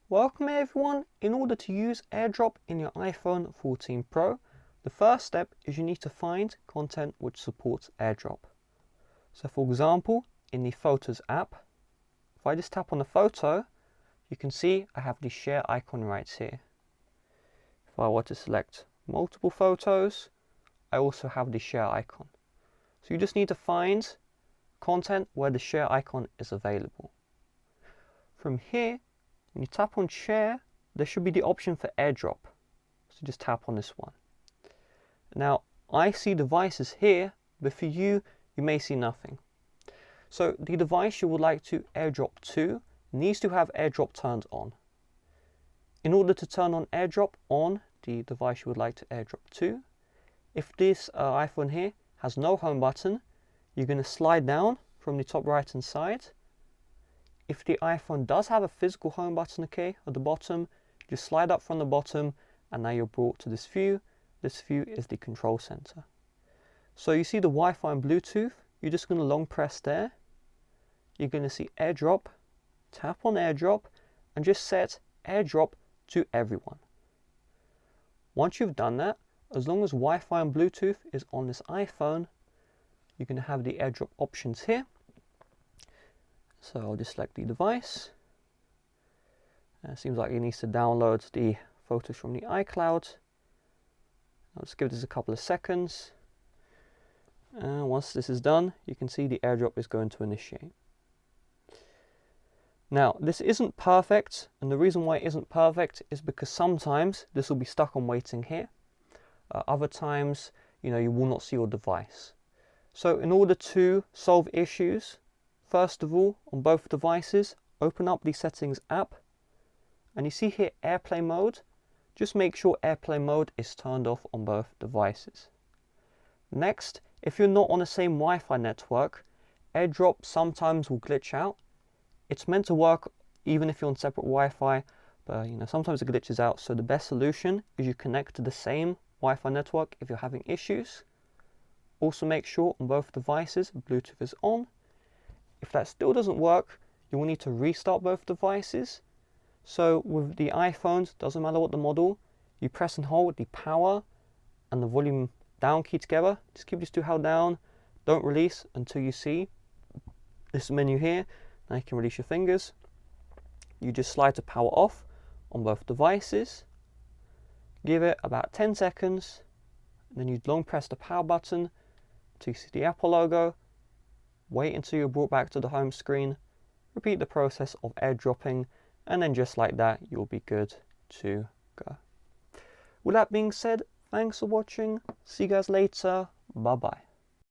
Welcome everyone. In order to use AirDrop in your iPhone 14 Pro, the first step is you need to find content which supports AirDrop. So for example, in the Photos app, if I just tap on the photo, you can see I have the share icon right here. If I were to select multiple photos, I also have the share icon. So you just need to find content where the share icon is available. From here, when you tap on share, there should be the option for AirDrop. So just tap on this one. Now, I see devices here, but for you, you may see nothing. So the device you would like to AirDrop to needs to have AirDrop turned on. In order to turn on AirDrop on the device you would like to AirDrop to, if this iPhone here has no home button, you're going to slide down from the top right hand side. If the iPhone does have a physical home button, okay, at the bottom, just slide up from the bottom and now you're brought to this view. This view is the control center. So you see the Wi-Fi and Bluetooth, you're just going to long press there. You're going to see AirDrop, tap on AirDrop and just set AirDrop to everyone. Once you've done that, as long as Wi-Fi and Bluetooth is on this iPhone, you're going to have the AirDrop options here. So I'll just select the device. It seems like it needs to download the photos from the iCloud. I'll just give this a couple of seconds. Once this is done, you can see the AirDrop is going to initiate. Now, this isn't perfect, and the reason why it isn't perfect is because sometimes this will be stuck on waiting here. Other times, you will not see your device. So in order to solve issues, first of all, on both devices, open up the Settings app, and you see here AirPlay mode. Just make sure AirPlay mode is turned off on both devices. Next, if you're not on the same Wi-Fi network, AirDrop sometimes will glitch out. It's meant to work even if you're on separate Wi-Fi, but sometimes it glitches out. So the best solution is you connect to the same Wi-Fi network if you're having issues. Also make sure on both devices Bluetooth is on. If that still doesn't work, you will need to restart both devices. So with the iPhones, doesn't matter what the model, you press and hold the power and the volume down key together. Just keep these two held down. Don't release until you see this menu here. Now you can release your fingers. You just slide to power off on both devices. Give it about 10 seconds. And then you long press the power button until you see the Apple logo. Wait until you're brought back to the home screen. Repeat the process of AirDropping, and then just like that, you'll be good to go. With that being said, thanks for watching. See you guys later. Bye bye.